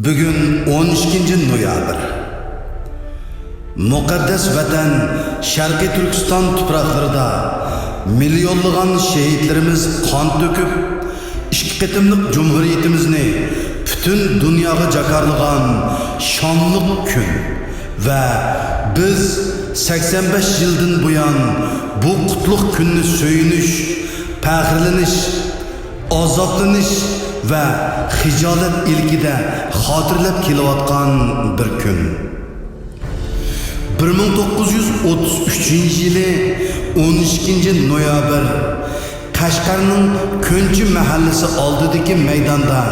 Bugün 12 noyabr. Muqaddas vatan Sharqiy Turkiston tuproqlarida milyonlagan shahidlarimiz qon to'kib, ikki qitimliq jumhuriyatimizni butun dunyoga jakarlagan shonli kun va biz 85 yildan buyon bu qutlug' kunni so'yinish, faxrlanish, ozotlanish ve hicalet ilkide hatırlap kelayotgan bir gün. 1933 yılı 12 noyabr Qashqarning Ko'nchi mahallasi oldidagi maydonda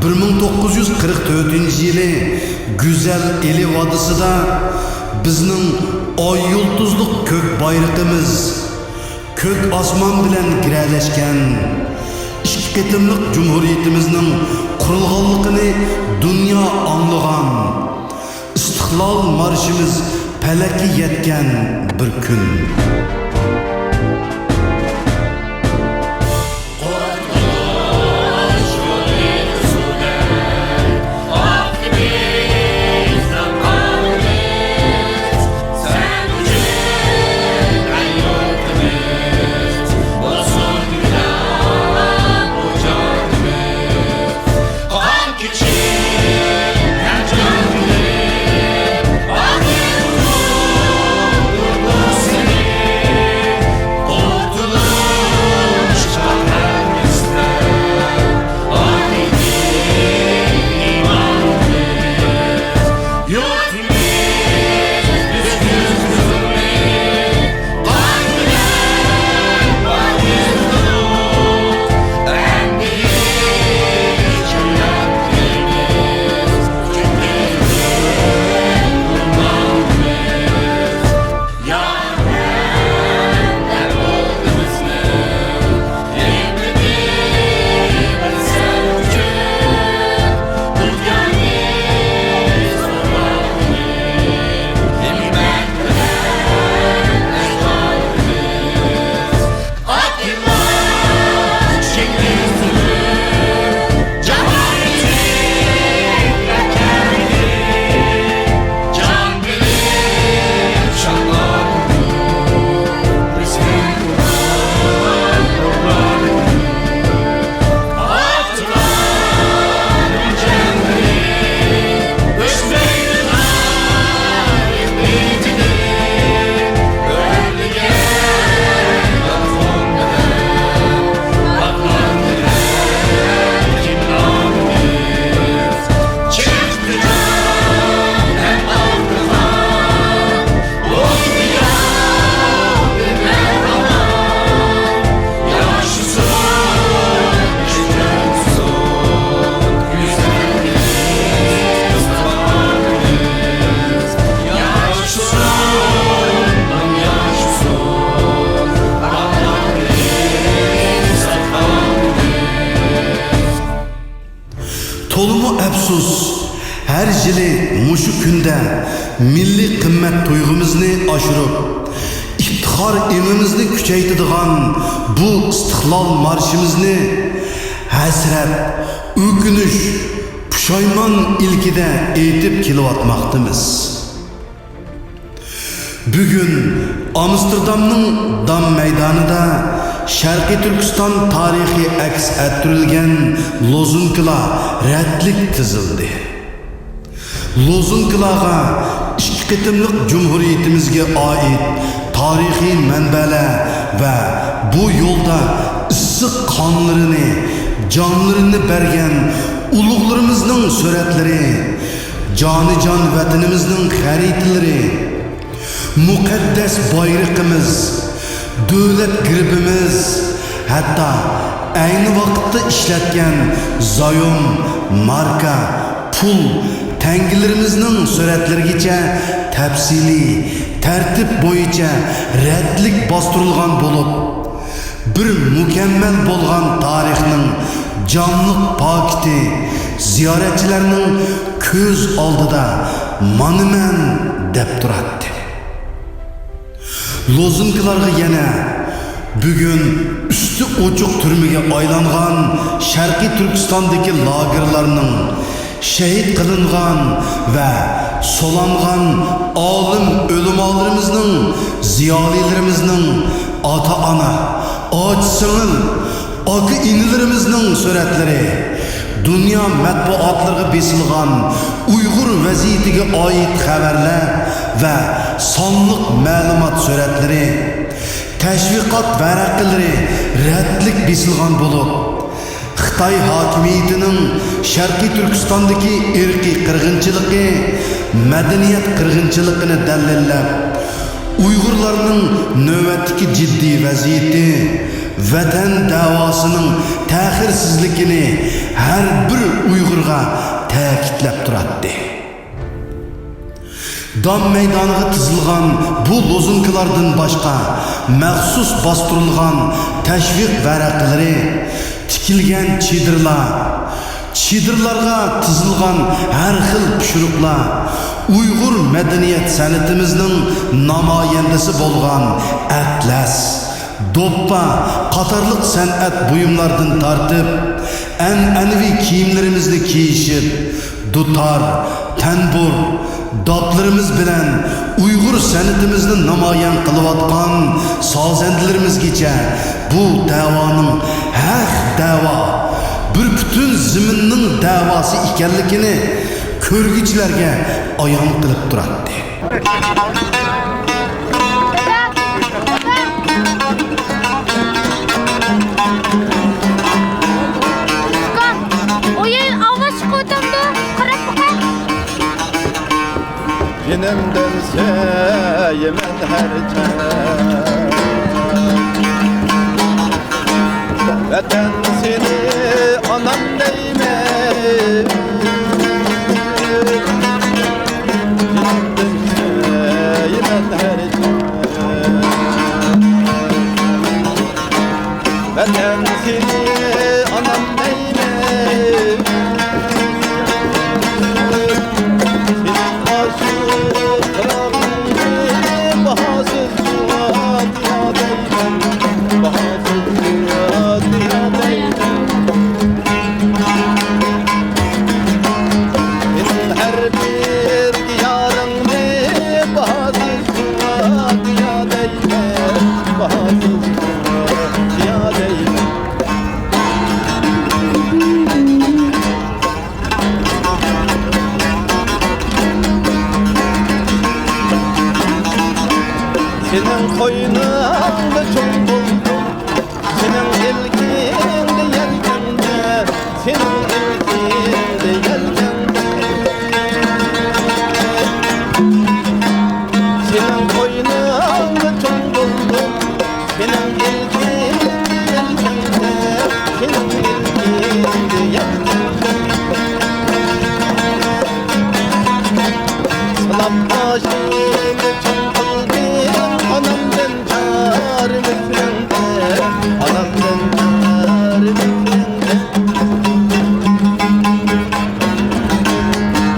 1944 yılı güzel Eli vodisida bizning oy yulduzliq ko'k bayrog'imiz ko'k osmon bilan giralashgan ikki qitimliq jumhuriyatimizning qurilganligini dunyo anglagan istiqlol marshimiz palaki yetgan bir kun. Tolumu əfsus, her yılı muşu günde milli qimmat tuyg'umizni oshirib, iftixor emimizni kuchaytiradigan bu istiqlol marshimizni hasrat, o'kinish, pushaymon ilkida aytib kelayotmoqdamiz. Bugün Amsterdamning Dam maydonida Sharqiy Turkiston tarihi aks ettirilgan lozunkalar rəddlik tizildi. Lozunkalarga ikki qitimliq jumhuriyatimizga oid tarixiy manbalar va bu yo'lda issiq qonlarini, jonlarini bergan ulug'larimizning suratlari, jonijon vatanimizning xaritalari, muqaddas bayrog'imiz, davlat girbimiz, hatta ayni vaqtda ishlatgan zoyum, marka, pul, tangilarimizning suratlarigacha tafsiliy tartib bo'yicha rəddlik bostirilgan bo'lib, bir mukammal bo'lgan tarixning jonliq pokiti ziyoratchilarning ko'z oldida monument deb turadi. Lozunkalarga yana bugun üstü ochiq turmaga aylangan Sharqiy Turkistondagi lagerlarning şehit kılıngan ve solangan alim ölümalarımızın, ziyalilerimizin, ata ana, ağaç sınır, akı inilerimizin suretleri, dünya matbuatlarına besilgan Uygur vaziyetiga ait haberler ve sonliq ma'lumot suratları, teşviqat varaqlari radlik besilgan bo'lib, Xitoy hokimiyatining Sharqiy Turkistondagi irqiy qirg'inchiligi, madaniyat qirg'inchiligini dalillab, Uyg'urlarning navbatdagi jiddiy vaziyati, vatan davosining ta'xirsizligini har bir Uyg'urga ta'kidlab turadi. Dam meydaniga tizilgan bu lozunkalardan başka məxsus bastırılgan təşviq vərəqləri, tikilgan çidirlarga tizilgan hər xil pişiruqlar, Uyghur medeniyet sanatimizning namoyandasi bo'lgan atlas, doppa qatorliq san'at buyumlardan tortib, an'anaviy kiyimlarimizni kiyishib, dutar, tanbur, doplarimiz bilan Uyghur san'atimizni namoyon qilayotgan sozandilarimizgacha bu da'voning haq da'vo, bir butun zaminning da'vosi ekanligini ko'rgichlarga ayon qilib turadi. Yenemden yemen herce Vatan seni anam neyme Yenemden yemen herce Vatan seni anam neyme Senin koynunda çok buldum, senin ilkinde yelkende, senin ilkinde yelkende. Senin koynunda çok buldum, senin ilkinde yelkende, senin ilkinde yelkende. Salam başını çok anamdan çağır müfrende, anamdan çağır müfrende.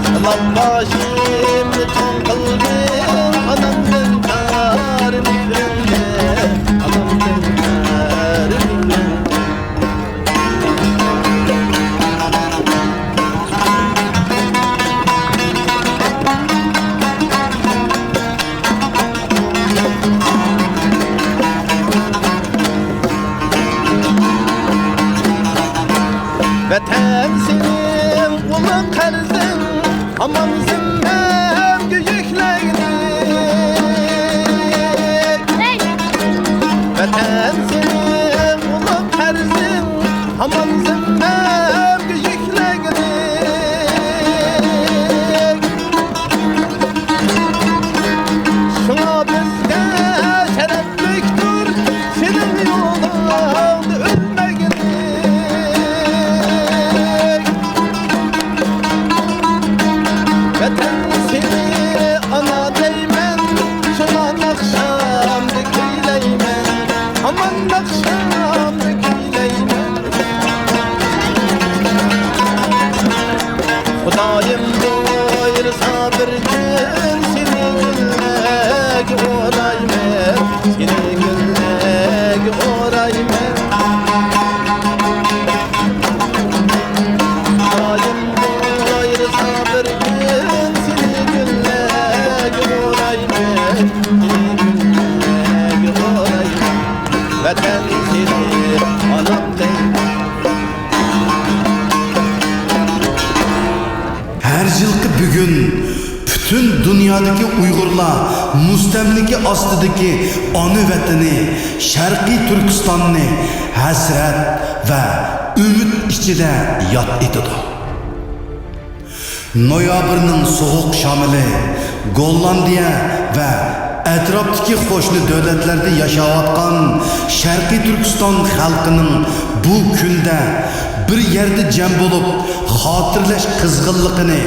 Salam başım tüm kalbim, anamdan çağır müfrende, anamdan çağır müfrende. Vatan senin ulu karzın, aman zimmem büyüklerini. Vatan senin ulu karzın, aman zimmem büyüklerini. Şuna bizge şerefliktir, senin yolunda ölmegini. Vatan seni ana deymen, şuna nakşamdı keyleymen, aman nakşamdı keyleymen. dünyadaki Uygurlar mustamliki ostidagi ona vatani Sharqiy Turkistonni hasrat va umid ichida yod etadi. Noyabrning sovuq shamili Gollandiya va atrofdagi qo'shni davlatlarda yashayotgan Sharqiy Turkiston xalqining bu kunda bir yerda jam bo'lib xotirlash qizg'inligini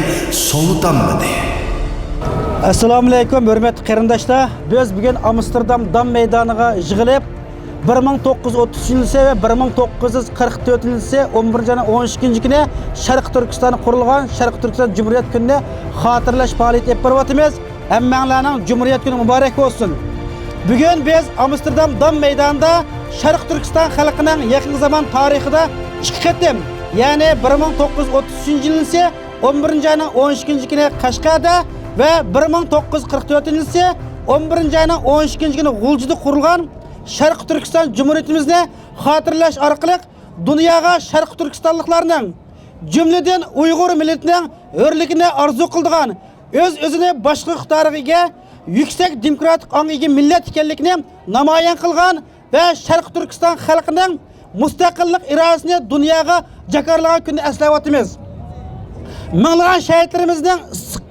sovutamadi. Assalomu alaykum, hurmatli qarindoshlar. Biz bugun Amsterdam Dam maydoniga yig'ilib 1930 ve 1944 yılı 11 jana 12 kuni Sharq Turkiston qurilgan Sharq Turkiston Cumhuriyet kunini xotirlash faoliyati olib boryapmiz. Hammanglarning Cumhuriyet kuni muborak bo'lsin. Bugun biz Amsterdam Dam maydonida Sharq Turkiston xalqining yaqin zaman tarixida ikki qatim, ya'ni 1930 yılı 11 jana 12 kuni Qashqarda ve 1944 yılı 11 jana 12 kuni G'uljida qurilgan Sharq Turkiston Cumhuriyetimizni xotirlash orqali dunyoga Sharq Turkistonliklarning, jumladan Uyg'ur millatining hurligini orzu qildigan, o'z-o'zini boshqa iqtidoriga ega, yuksak demokratik ongga ega millat ekanligini namoyon qilgan va Sharq Turkiston xalqining mustaqillik irodasini dunyoga jakarlagan kunni eslayotimiz. Minglagan shahidlarimizning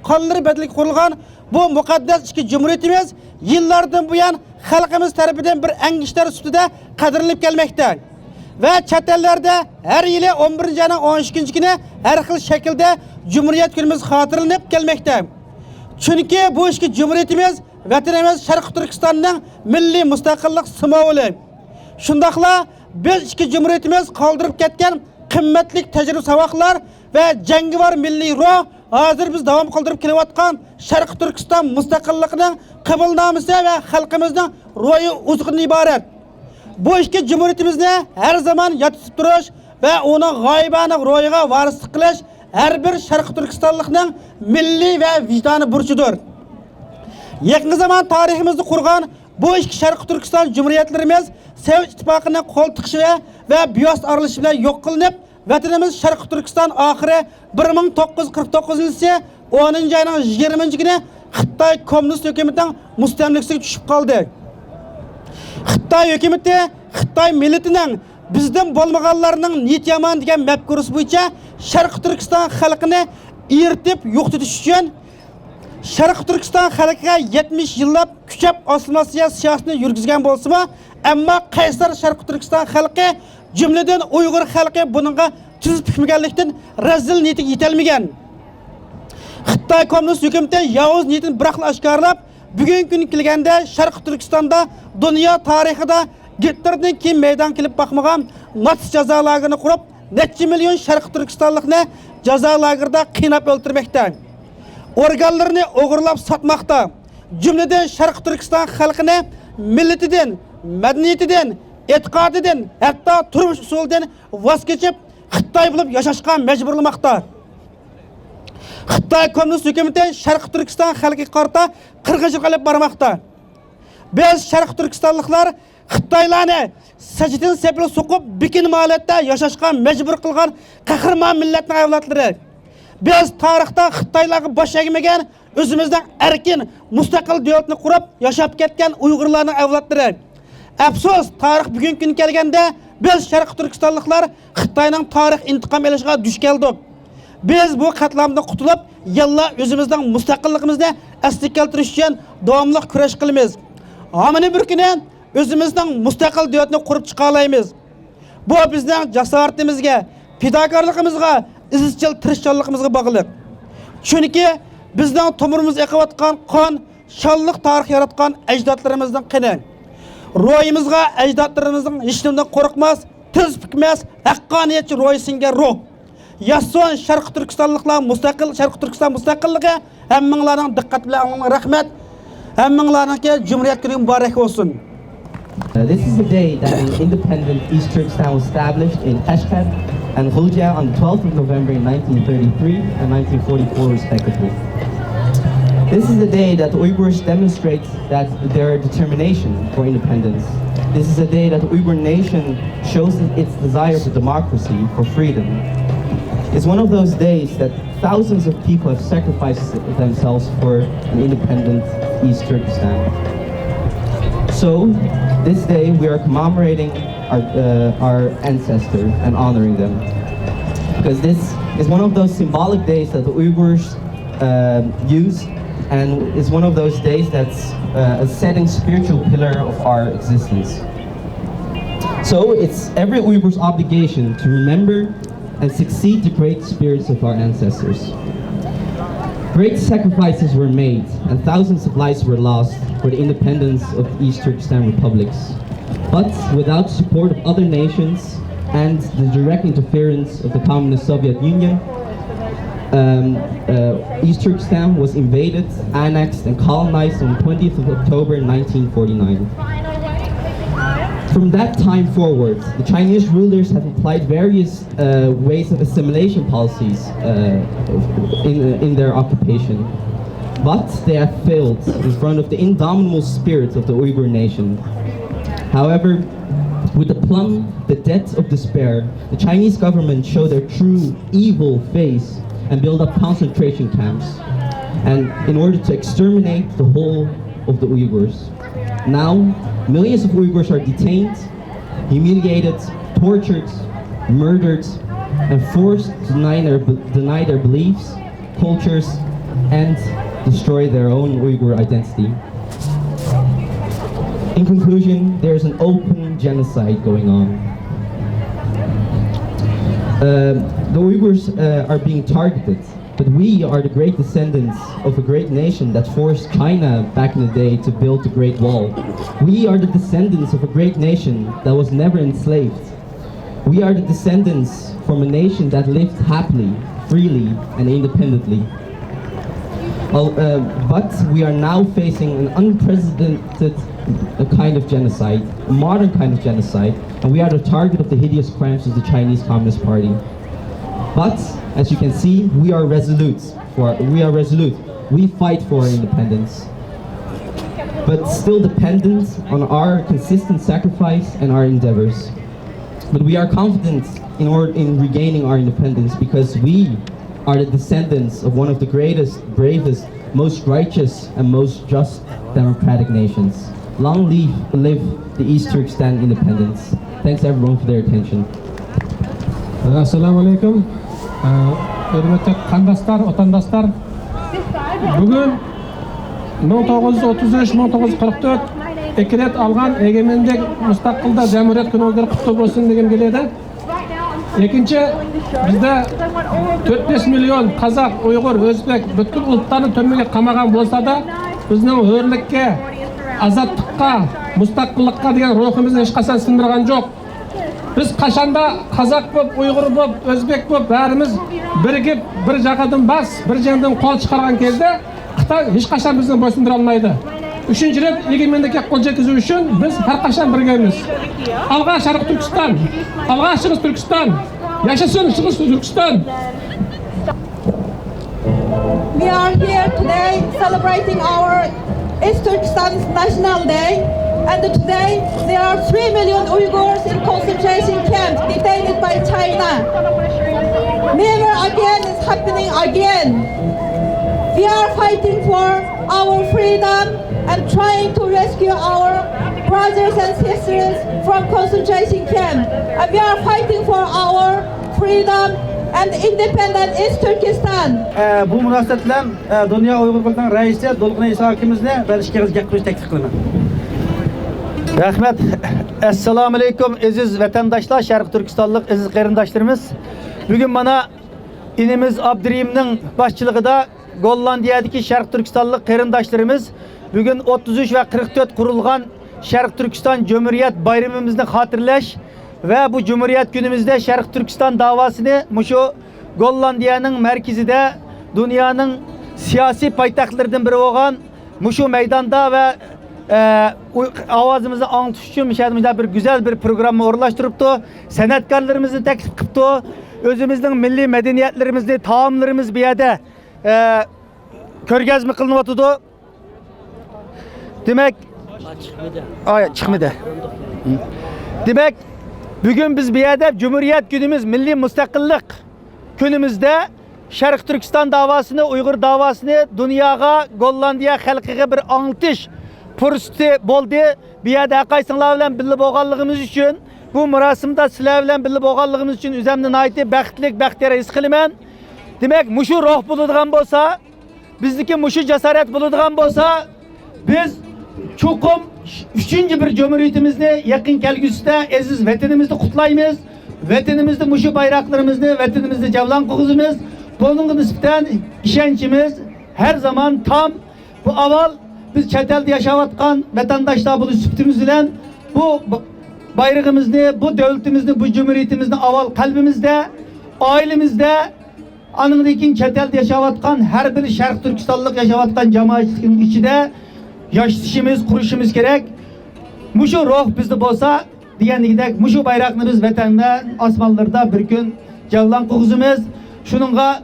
qonlari bedeliga qurilgan bu muqaddas ikki cumhuriyetimiz yillardan buyon xalqimiz tarafidan bir angishlar ustida qadrlanib kelmoqda va chet ellarda har yili 11 jana 12 kuni har xil shaklda Cumhuriyet kunimiz xotirlanib kelmoqda. Chunki bu ikki cumhuriyetimiz vatanimiz Sharq Turkistonning milliy mustaqillik simvoli. Shundaqla biz ikki cumhuriyetimiz qoldirib ketgan qimmatli tajriba saboqlar va jangovar milliy ruh hozir biz davom qildirib kelayotgan Sharq Turkiston mustaqilligining qabulnomasi va xalqimizning ro'yi uzg'undan iborat. Bu ikki cumhuriyetimizni har zaman yotib turish va uni g'oyibona ro'yiga varislik qilish har bir Sharq Turkistonlikning milliy va vijdoniy burchidir. Yaqin zaman tariximizni qurgan bu ikki Sharq Turkiston cumhuriyetlarimiz Sovet ittifoqining qo'l tiqishi va biyos arilishi bilan yo'q qilinib, vatanimiz Sharq Turkiston oxiri 1949 yılı 10 ayning 20 kuni Xitoy kommunist hukumatining mustamlikasiga tushib qoldi. Xitoy hukumati Xitoy millatining bizdan bo'lmaganlarning niyat yomon degan mafkurasi bo'yicha Sharq Turkiston xalqini eritib yo'qotish uchun Sharq Turkiston xalqiga 70 yillab kuchab assimilyatsiya siyosatini yurgizgan bo'lsa-mu, ammo qaysar Sharq Turkiston xalqi, jumladan Uyg'ur xalqi buningga tuz pikmaganlikdan razil niyatiga yetelmagan. Xitoy kommunist hukumati yovuz niyatini biroqla oshkorlab, bugungi kun kelganda Sharq Turkistonda dunyo tarixida Hitlerdan keyin maydon kelib boqmagan Nazi jazo lagerini qurib, necha million Sharq Turkistonlikni jazo lagerida qiynab o'ldirmoqda. Organlarini o'g'irlab sotmoqda. Jumladan Sharq Turkiston xalqini millatidan, madaniyatidan, e'tiqodidan, hatto turmush usulidan voz kechib Xitoy bo'lib yashashga majburlamoqda. Xitoy kommunist hukumati Sharq Turkiston xalqiga qarata qirg'inchilik qilib bormoqda. Biz Sharq Turkistonliklar Xitoylarni sajidin sepil so'qib bikin holatda yashashga majbur qilgan qahramon millatning avlodlari. Biz tarixda Xitoylarga bosh egmagan, o'zimizning erkin, mustaqil davlatni qurib yashab ketgan Uyg'urlarning avlodlari. Afsus, tarix bugungi kun kelganda biz Sharq Turkistonliklar Xitoyning tarix intiqom olishiga duch keldik. Biz bu qatlamdan qutulib, yalla o'zimizning mustaqilligimizni asliga keltirish uchun davomli kurash qilamiz. Hamini bir kuni o'zimizning mustaqil davlatni qurib chiqa olamiz. Bu bizning jasoratimizga, fidokorligimizga, izchil tirishchanligimizga bog'liq. Chunki bizning tomirimiz eqayotgan qon, shonliq tarix yaratgan ajdodlarimizning qini. Ro'yimizga ajdodlarimizning hech nimdan qo'rqmas, tiz bukmas, haqqoniyatchi ro'y singan ruh. Yasson Sharq Turkistonliklar mustaqil Sharq Turkiston mustaqilligi hammanglarning diqqat bilan rahmat. Hammanglarga Cumhuriyet kuni muborak bo'lsin. This is the day that an independent East Turkestan was established in Kashgar and G'oljia on the 12th of November in 1933 and 1944 respectively. This is the day that the Uyghurs demonstrate that their determination for independence. This is the day that the Uyghur nation shows its desire for democracy, for freedom. It's one of those days that thousands of people have sacrificed themselves for an independent East Turkestan. So, this day we are commemorating our ancestors and honoring them. Because this is one of those symbolic days that the Uyghurs use, and it's one of those days that's a setting spiritual pillar of our existence. So it's every Uyghur's obligation to remember and succeed the great spirits of our ancestors. Great sacrifices were made and thousands of lives were lost for the independence of East Turkestan republics. But without support of other nations and the direct interference of the communist Soviet Union, East Turkestan was invaded, annexed and colonized on 20th of October 1949. From that time forward, the Chinese rulers have applied various ways of assimilation policies in their occupation. But they have failed in front of the indomitable spirit of the Uyghur nation. However, with the depth of despair, the Chinese government showed their true evil face and built up concentration camps, and in order to exterminate the whole of the Uyghurs. Now, millions of Uyghurs are detained, humiliated, tortured, murdered, and forced to deny their beliefs, cultures, and destroy their own Uyghur identity. In conclusion, there is an open genocide going on. The Uyghurs are being targeted, but we are the great descendants of a great nation that forced China back in the day to build the Great Wall. We are the descendants of a great nation that was never enslaved. We are the descendants from a nation that lived happily, freely, and independently. But we are now facing an unprecedented kind of genocide, a modern kind of genocide, and we are the target of the hideous crimes of the Chinese Communist Party. But, as you can see, we are resolute. We fight for our independence, but still dependent on our consistent sacrifice and our endeavors. But we are confident in regaining our independence because we are the descendants of one of the greatest, bravest, most righteous, and most just democratic nations. Long live the East Turkestan independence. Thanks everyone for their attention. Assalamu alaikum. Hürmetli qandaslar, otandaslar. Bugün 1933-1944 iki ret algan egemenlik mustaqilda jamhuriyet günüdür kutlu bolsun degim keledi. Ekinci bizde 4-5 milyon Kazak, Uygur, Özbek bütün ultlarını tömege qamagan bolsa da bizning hörlükке, azatlıkka, mustaqillikka degan ruhimizni hech qachon sindirgan jo'q. Biz qachanda Kazak bo'lib, Uyg'ur bo'lib, O'zbek bo'lib barimiz birgib bir jaqadan bas, bir jangdan qo'l chiqargan kezda Xitoy hech qachon bizni bo'ysundira olmaydi. 3-ret egemenlikka qo'l жеткізу uchun biz har qachon birgamiz. Alg'a Sharq Turkiston, alg'a Shiris Turkiston, yashasin Shiris Turkiston. We are here today celebrating our East Turkestan's National Day, and today there are 3 million Uyghurs in concentration camps detained by China. Never again is happening again. We are fighting for our freedom and trying to rescue our brothers and sisters from concentration camp. And we are fighting for our freedom and independent East Turkestan. Bu munosabat bilan Dunyo Uyg'ur guruhining raisi Dolqin Iso akamizni bir ishga qiziqib taklif qilaman. Rahmat. Assalomu alaykum aziz vatandaşlar, Sharq Turkistonlik aziz qarindoshlarimiz. Bugun mana inimiz Abdurahimning boshchiligida Gollandiyadagi Sharq Turkistonlik qarindoshlarimiz bugun 33 va 44 qurilgan Sharq Turkiston Cumhuriyet bayramimizni xotirlash va bu Cumhuriyet günümüzde Sharq Turkiston davasini mushu Gollandiyaning markazida dunyoning siyosiy poytaxtlaridan biri bo'lgan mushu maydonda va ovozimizni anglatish uchun mishadimizda bir güzel bir programma o'rnashtiribdi. San'atkorlarimizni taklif qilibdi. O'zimizning milliy madaniyatlarimizni, taomlarimiz bu yerda ko'rgazma qilinyapti. Demak, chiqmadi. Demak, bugün biz bu yerda Cumhuriyet günümüz, milliy mustaqillik günümüzde Şərq Türkistan davasını, Uyghur davasını dünyaya, Gollandiya xalqiga bir anlatış fürsəti oldu. Bu yerdə haqqaysınlar bilan birli bolğanlığımız üçün, bu murasimda sizlar bilan birli bolğanlığımız üçün üzəmdən aytib bəxtlik, bəxtiyar his qilaman. Demək, muşu ruh buladigan bolsa, bizdeki muşu cesaret buladigan bolsa, biz çokum 3. bir cumhuriyetimizni yakın kelgüsüde aziz vatanimizni qutlaymiz. Vatanimizde muşu bayraklarımızı, vatanimizde javlan qo'yimiz. Bunun nisbeten işençimiz her zaman tam. Bu aval biz chet elde yaşayotgan vatandaşlar bu sübtimiz bilen bu bayrağımızı, bu devletimizni, bu cumhuriyetimizni aval kalbimizde, ailemizde, anındaki chet elde yaşayotgan her bir Şərq Türkistanlık yaşayotgan cemaatinin içinde yaşayışımız, kuruşumuz gerek. Muşu ruh bizde bolsa degandek, muşu bayrağını biz vatanda, osmonlarda bir gün javlan qo'yimiz. Şununla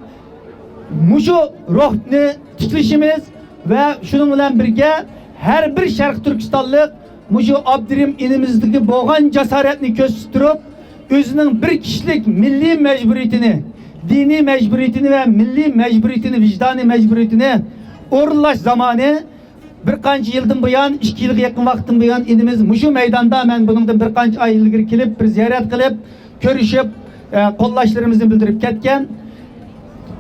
muşu ruhni tutilishimiz ve şunun bilan birga her bir Şərq Türkistanlık muşu Abdirim ilimizdeki bo'lgan jasoratni ko'rsatib, o'zining bir kişilik milliy mecburiyetini, dini mecburiyetini ve milliy mecburiyetini, vicdani mecburiyetini o'rinlash zamanı bir qancha yildan buyon, 2 yilga yaqin vaqtdan buyon inimiz muşu meydanda men buningdan bir qancha oy ilgari kelib, bir ziyorat qilib, ko'rishib, qo'llashlarimizni bildirib ketgan.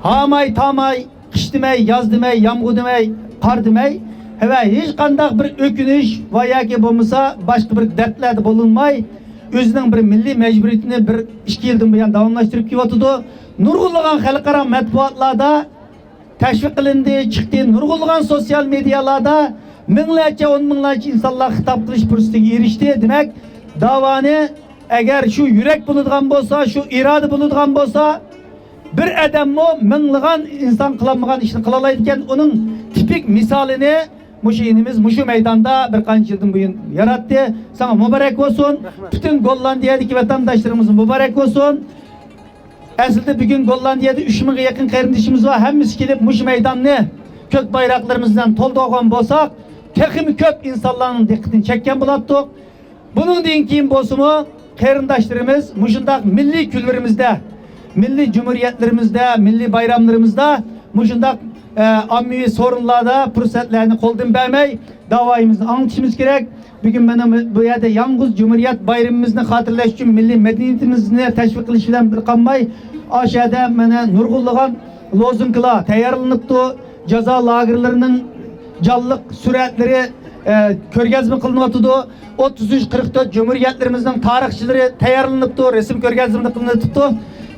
Hamay, tamay, qish demay, yoz demay, yomg'ir demay, qor demay ve hech qanday bir o'kinish va yoki bo'lmasa boshqa bir dardlarda bo'linmay, o'zining bir milliy mecburiyetini bir 2 yildan buyon davomlashtirib kelyotdi. Nurg'unlagan xalqaro matbuotlarda təşviq qilindi, chiqdi. Nurg'unlagan sosyal medialarda minglarcha, 10 minglarcha insonlar xitob qilish fursatiga erishdi. Demak, davoni agar shu yurak bo'ladigan bo'lsa, shu iroda bo'ladigan bo'lsa, bir adammo minglagan inson qilolmagan ishni qila oladi ekan. Uning tipik misolini muşinimiz muşu meydanda bir qancha yildan buyon yaratdi. Sana mübarek olsun. Bütün Gollandiyadagi vatandaşlarımız mübarek olsun. Aslında bugün Gollandiyada 3000'e yakın kardeşimiz var. Hemimiz kelib muş meydanını kök bayraklarımızdan to'ldirgan bo'lsak, texmi ko'p insonlarning diqqatini chekkan bo'lardik. Bunun keyin bo'lsa-mu, qarindoshlarimiz mushundaq milliy kunlarimizda, milliy cumhuriyetlerimizde, milliy bayramlarımızda mushundaq ammiy sorunlarda fursatlarni qo'ldan bermay davoyimizni anlatishimiz kerak. Bugün mana bu yerda yalnız Cumhuriyet bayramımızını hatırlash uchun milliy madaniyatimizni tashviq qilish bilan bir qolmay, aşağıda mana nurg'unlagan lozunglar tayyorlanibdi. Jazo lagerlarining jonliq suratları ko'rgazma qilinyapti. 33-44 Cumhuriyetlerimizning tarixchilari tayyorlanibdi, resim ko'rgazma qilinibdi.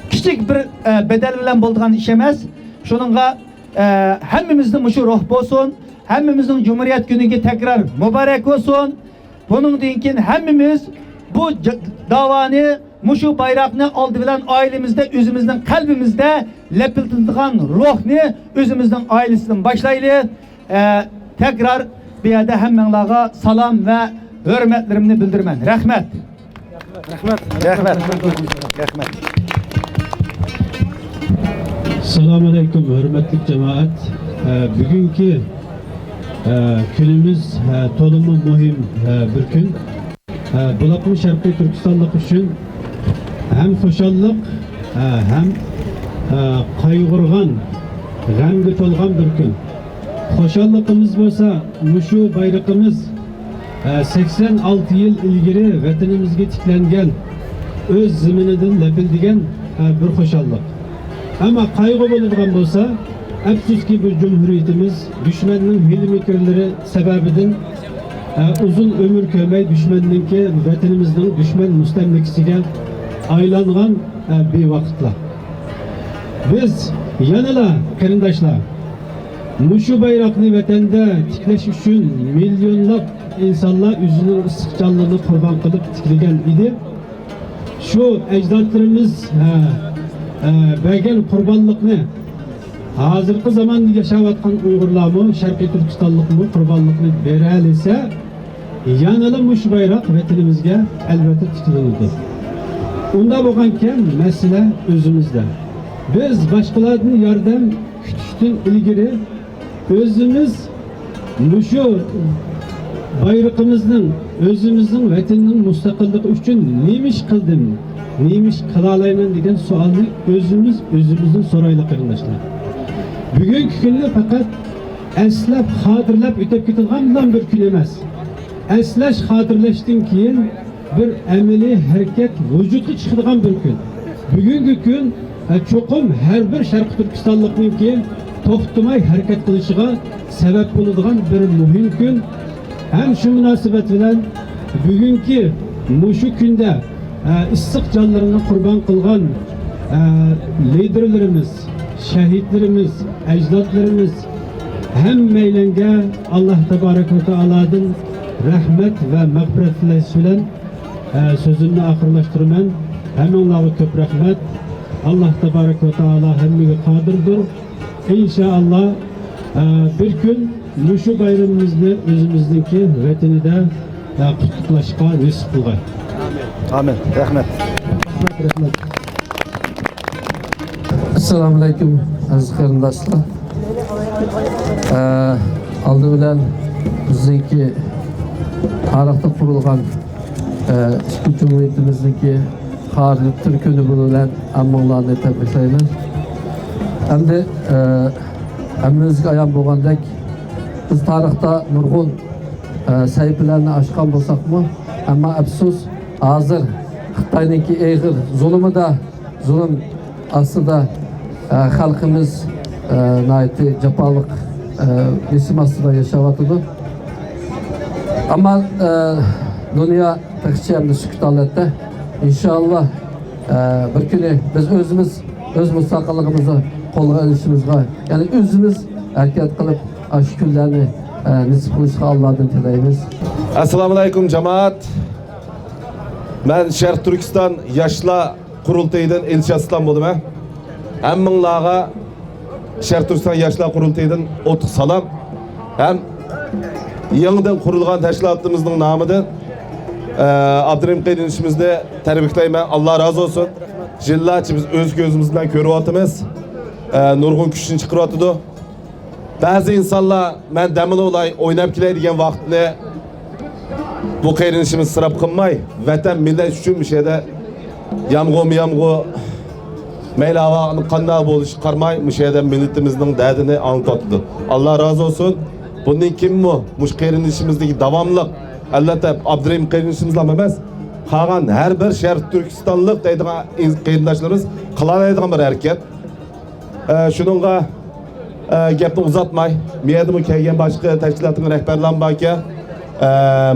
Kichik bir bedel bilan bo'lgan ish emas. Shuningga hammamizning mushu ruh bo'lsin. Hammamizning Cumhuriyet günüge tekrar mübarek olsun. Bunun keyin hammamiz bu davani, muşu bayrağını aldı bilen ailemizde, özümüzden, kalbimizde lepiltildiğen ruhni özümüzden, ailesinden başlayılı. Tekrar bir yerde hemmenlağa salam ve hürmetlerimi bildirmen. Rahmet. Rahmet. Rahmet. Rahmet. Selamun Aleyküm hürmetli cemaat. Bugünkü günümüz tolumu mühim bir gün. Bulaklı Şərqi Türkistanlık için hem hoşallık hem kaygırgan, g'amga to'lgan bir gün. Hoşallığımız olsa muşu bayrağımız 86 yıl ilgiri vatanimizga tiklangan, öz ziminidan lepildigan bir hoşallık. Ama kaygı bo'ladigan bo'lsa, afsuski bu cumhuriyetimiz düşmanning hil-mikirleri sebebinden uzun ömür ko'rmay düşmanninki vatanimizning düşman mustamlikasiga aylangan bir vaqtlar. Biz yanıla qarindoshlar mushu bayroqni vatanda tiklash uchun millionlab insonlar o'zining istiqbolini qurbon qilib tiklagan edi. Shu ajdodlarimiz bergan qurbonlikni hozirgi zamonda yashayotgan Uyg'urlarmi, Sharqiy Turkistonlikmi qurbonlikni bera olsa, yanıla mushu bayroq vatanimizga albatta tiklanadi. Unda bo'lgankan masala o'zimizda. Biz boshqalardan yordam kutishdan ilgari o'zimiz mushu bayrog'imizning, o'zimizning vatanning mustaqilligi uchun nima ish qildim neymiş kılalayman degan savolni o'zimizdan so'raylik qarindoshlar. Bugungi kunni faqat eslab, xotirlab o'tib ketadigan bir kun emas. Eslash, xotirlashdan keyin bir amaliy harakat vujudga chiqadigan bir kun. Bugungi kun cho'qim har bir Sharq Turkistonlikniki to'xtamay harakat qilishiga sabab bo'ladigan bir muhim kun. Hem şu münasebet bilen bugünkü muşu kunda issiq canlarını kurban kılgan liderlerimiz, şehitlerimiz, ecdatlarımız hem meylenge Allah Tebarek ve Teala'dan rahmet ve mağfiret bilen sözünü ahırlaştırman. Hem onlara köp rahmet. Allah Tebarek ve Teala hemmige kadirdir. İnşallah bir gün Muşu bayramımızda özümüzdeki vatanida kutluqlashga nasib qilgan. Amin. Rahmet. Rahmat. Assalamu alaikum aziz qarindoshlar. Aldı bilan bizdeki tarixda qurilgan ikki cumhuriyetimizdeki Xorij Türk kuni bilan ammonlarni tabriklayman. Endi hammamizga ayon bo'lgandek biz tarixda nurg'un sayfilarni ochgan bo'lsakmi, ammo afsus hozir Xitoyniki Uyg'ur zulmida zulm aslida xalqimiz nayeti jafoliq besim ostida yashayotdi. Ammo dunyo taqchiyamni sukut holatda inshaalloh bir kuni biz o'zimiz o'z mustaqilligimizni qo'lga olishimizga, ya'ni o'zimiz harakat qilib shu kunlarni nasib qilishga Allohdan tilaymiz. Assalomu alaykum jamoat. Men Sharq Turkiston yoshlar qurultayidan Elchi Aslan bo'laman. Hammanglarga Sharq Turkiston yoshlar qurultayidan o'tiq salom. Ham yangidan qurilgan tashkilotimizning nomidan Abdurim qaydinishimizni tabriklayman. Alloh razı olsun. Jillarcha biz o'z ko'zimiz bilan ko'ryapmiz. Nurg'un kuchni chiqaryapti. Bazı insanlar ben demin olay oynayıp degan vaqtni bu qayrinishimiz sırap qilmay, vatan millet üçün bir şeyde yamg'u mayli havoning qanday bo'lishi qarmay, bu şeyde milletimizning dardini anlatyapti. Allah razı olsun. Bundan kimmi? Mush qayrinishimizdagi davomliq albatta Abdurim qayrinishimizlar emas, qolgan har bir Sharq Turkistonlik deydigan qarindoshlarimiz qilaoladigan bir harakat. Shuningga gapni uzatmay, miyadimi kelgan boshqa tashkilotning rahbarlari borki,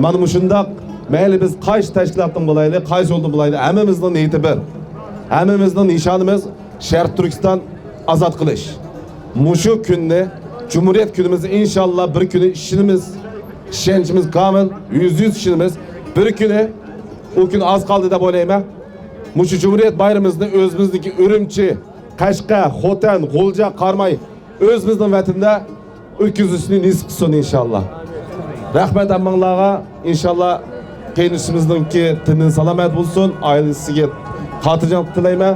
mana shundoq mayli biz qaysi tashkilotning bo'layli, qaysi yo'lda bo'layli, hammamizning niyati bir. Hammamizning nishonimiz Sharq Turkiston ozod qilish. Mushu kunni, Cumhuriyet kunimizni inshaalloh bir kuni ishonchimiz komil, %100 ishonimiz bir kuni, o kun az qoldi deb o'ylayman. Mushu Cumhuriyet bayramimizni o'zimizniki Urumchi, Qashqa, Xotan, G'o'lja, Qarmay özümüzün vatanında öküzüsünü nisip kılsın inşallah. Rahmet ammanglarga inşallah qaynishimizningki tinin salomat bo'lsin, ailasiga xotirjamlik tilayman.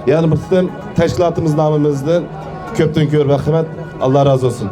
Yani bizim tashkilotimiz nomimizdan ko'pdan ko'p rahmat. Allah razı olsun.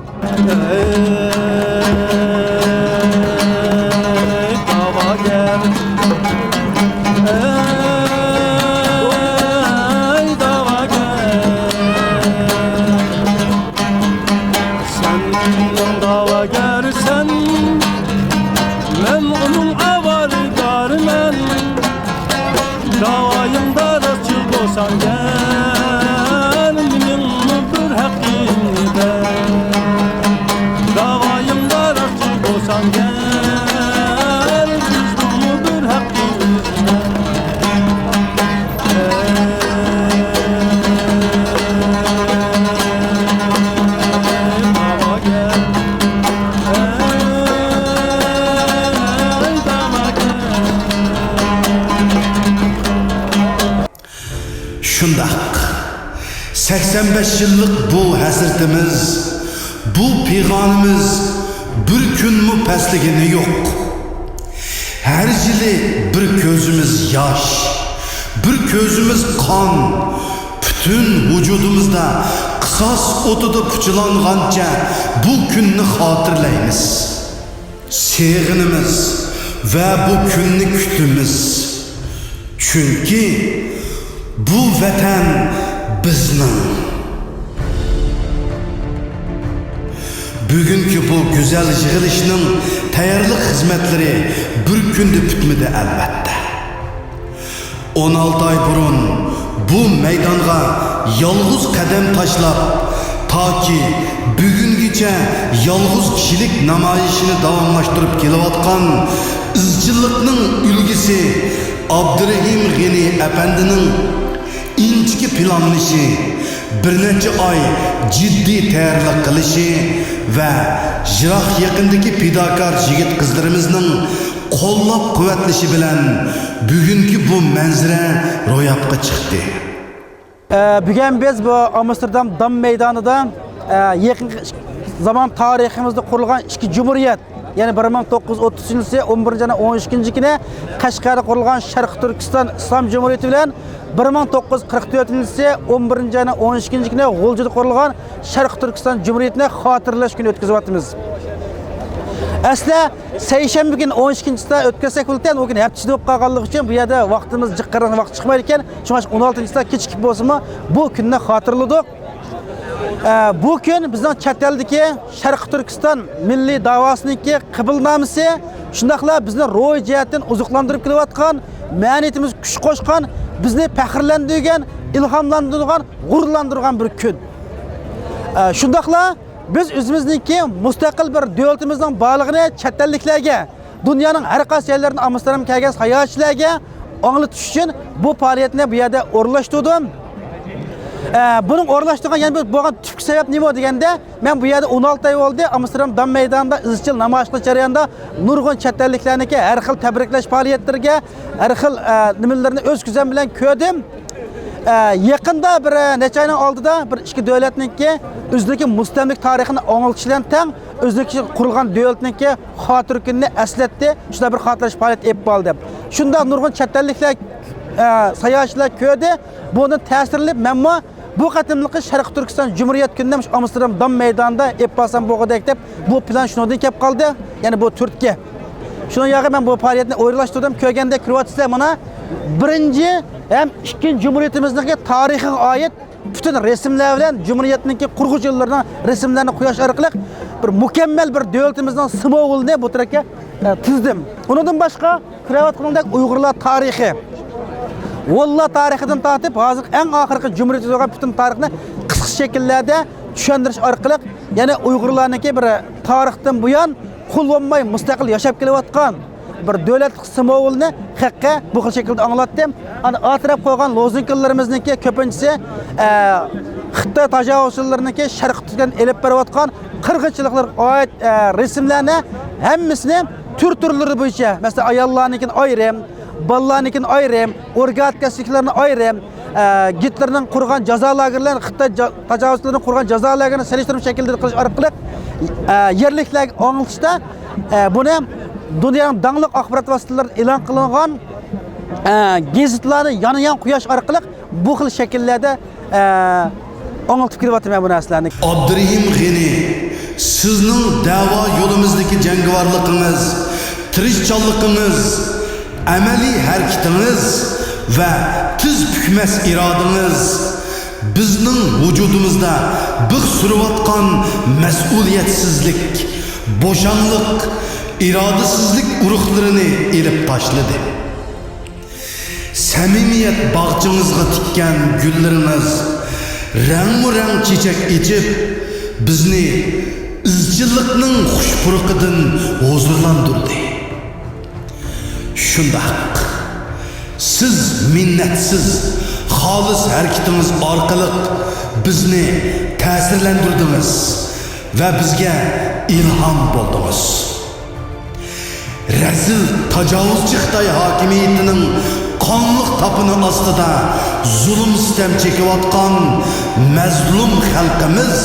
Şundak 85 yıllık bu hasretimiz, bu peygamimiz bir gün mü pesligini yok. Her yili bir gözümüz yaş, bir gözümüz kan, bütün vücudumuzda kısas otuda puçulanganca bu günni hatırlaymiz. Sevginimiz ve bu günni kütümüz. Çünkü bu vatan bizning. Bugungi bu güzel yig'ilishning tayyorlik xizmatlari bir kunda bitmadi albatta. 16 ay burun bu maydonga yolg'iz qadam tashlab toki bugungacha yolg'iz kishilik namoyishini davomlashtirib kelayotgan izchillikning ulgisi Abdurahim G'ani apandining inchki planlashi, bir necha oy jiddiy tayyorlik qilishi va jiroq yaqindagi fidokor yigit qizlarimizning qo'llab quvvatlashi bilan bugungi bu manzara ro'yobga chiqdi. Bugun biz bu Amsterdam Dam maydonida yaqin zaman tariximizda qurilgan ikki cumhuriyet, yani 1930 yil 11 yana 12 kuni Qashqarda qurilgan Sharq Turkiston Islom Cumhuriyeti bilan 1944 yil 11 yana 12 kuni G'uljida qurilgan Sharq Turkiston Cumhuriyetini xotirlash kuni o'tkazyapmiz. Asla seshanba kuni 12-da o'tkazsak bo'lgan, o gün hafta bo'lib qolganligi uchun bu yerda vaqtimiz jiqqaran vaqt chiqmaydi ekan. Shuning uchun 16-da kechikib bo'lsa-mu bu kunni xotirladik. Bu kun bizning chet eldagi Sharq Turkiston milliy davosiniki qabulnomasi, shundaqla bizni ro'y jihatdan uzuqlantirib kelayotgan, ma'niyatimiz kuch qo'shgan, bizni faxrlantirgan, ilhomlantirgan, g'ururlantirgan bir kun. Shundaqla biz o'zimizniki mustaqil bir davlatimizning borlig'ini chet elliklarga, dunyoning har qaysi yerlaridan Amsterdam kelgan sayohatchilarga anglatish uchun bu faoliyatni bu yerda o'rnashtirdim. Bunun o'rnashtirgan yana bir bo'lgan tufki sabab nima deganda, men bu yerda 16 oy bo'ldi Amsterdam Dam maydonida izchil namoyishlar jarayonida nurg'un chet elliklarniki har xil tabriklash faoliyatlariga, har xil nimalarni o'z ko'zim bilan ko'rdim. Yaqinda bir necha oyning oldida bir ikki davlatniki o'zligi mustamlik tarixini anglatish bilan teng o'zligi qurilgan davlatniki xotir kunini eslatdi. Shunda bir xotirlash faoliyati olib bo'ldi. Shunda nurg'un chet elliklar sayohatchilar ko'rdi. Buni ta'sirlib menmo bu qatimliqi Sharq Turkiston Cumhuriyet kunida Amsterdam Dam maydonida olib bo'lsam bo'lgandek deb bu plan shundan kelib qoldi. Ya'ni bu Turkiya. Shundan yo'g'i men bu faoliyatni o'ylashtirdim. Ko'rganda Kroatiya mana birinchi hem ikkinchi Cumhuriyetimizning tarixiga oid bütün resimler bilan Cumhuriyetning qurg'uchi yillarining resimlarini qo'yish orqali bir mukammal bir davlatimizning simvolini bu tarafga tizdim. Undan boshqa Kroatiyadagi Uyg'urlar tarixi, Valla tarixidan tortib hozir eng oxirgi Cumhuriyet bo'lgan bütün tarixni qisqa shakllarda tushuntirish orqali, ya'ni Uyg'urlarniki bir tarixdan buyon qul bo'lmay mustaqil yashab kelayotgan bir davlat simvolini haqqa bu xil shaklda anglatdim. Ana atraf qo'ygan lozunkalarimizniki ko'pinchisi Xitoy tajovuzchilarininki Sharq Turkiston elib berayotgan qirg'inchiliklarga oid rasmlarni hammasini tur-turlari bo'yicha, masalan ayollarnikini ayrim, bolalarnikini ayrim, o'rgatganliklarini ayrim, Gitlerning qurgan jazo lagerlarini, Xitoy tajovuzchilarining qurgan jazo lagerini selishtirib shaklda qilish orqali yerliklarga anglatishda buni dunyoning danglik axborot vositalarida e'lon qilingan gazetlarni yoniyan quyosh orqali bu xil shakllarda anlatib kelyapman bu narsalarni. Abdurahim G'ani, sizning da'vo yo'limizdagi jangovarligingiz, tirishchanligingiz, amaliy harakatingiz va tiz bukmas irodangiz bizning vujudimizda bir surayotgan mas'uliyatsizlik, bo'shanlik, irodasizlik urug'larini elib tashladi. Samimiyat bag'chingizga tikkan gullarimiz rang-rang chechak echib, bizni izchillikning xushpuruqidan huzurlantirdi. Shundaq, siz minnatsiz, xolis harakatingiz orqali bizni ta'sirlantirdingiz va bizga ilhom bo'ldingiz. Rezil tajovuzchi Xitoy hokimiyatining qonliq tapini ostida zulm sitam chekayotgan mazlum xalqimiz,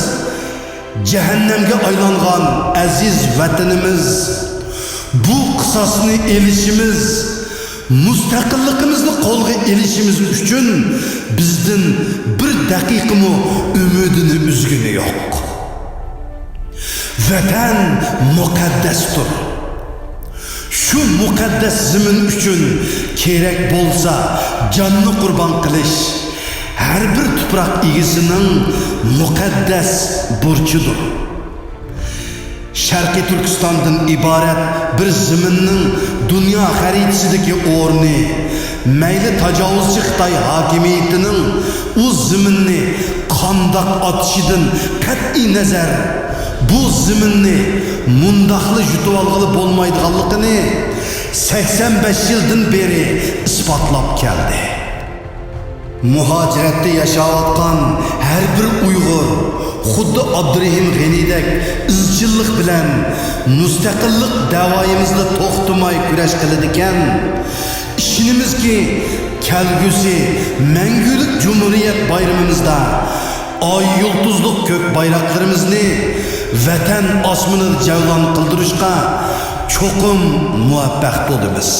jahannamga aylangan aziz vatanimiz, bu qisosni elishimiz, mustaqilligimizni qo'lga elishimiz uchun bizdan bir daqiqami umidini uzguni yo'q. Vatan muqaddasdir. Şu muqaddas zimin uchun kerak bo'lsa jonni qurbon qilish her bir tuprak egisinin mukaddes burçudur. Şarkı Türkistan'dan ibaret bir ziminin dünya haritasındaki orni, meyli tacavuzcu Xitay hakimiyetinin o ziminni kandak atışıdan kat'i nazar bu ziminni mundaqlı yutup algılı bolmaydıganlıqını 85 yıldan beri ispatlap geldi. Muhaciratda yaşayotgan her bir Uyg'ur xuddi Abdurahim G'anidek izchillik bilan mustaqillik da'voyimizda to'xtamay kurash qiladigan, ishonimizki kelgusi mangulik Cumhuriyet bayramimizda ay yulduzlik ko'k bayroqlarimizni vatan osmonida javlon qildirishga cho'qim muvaffaq bo'lamiz.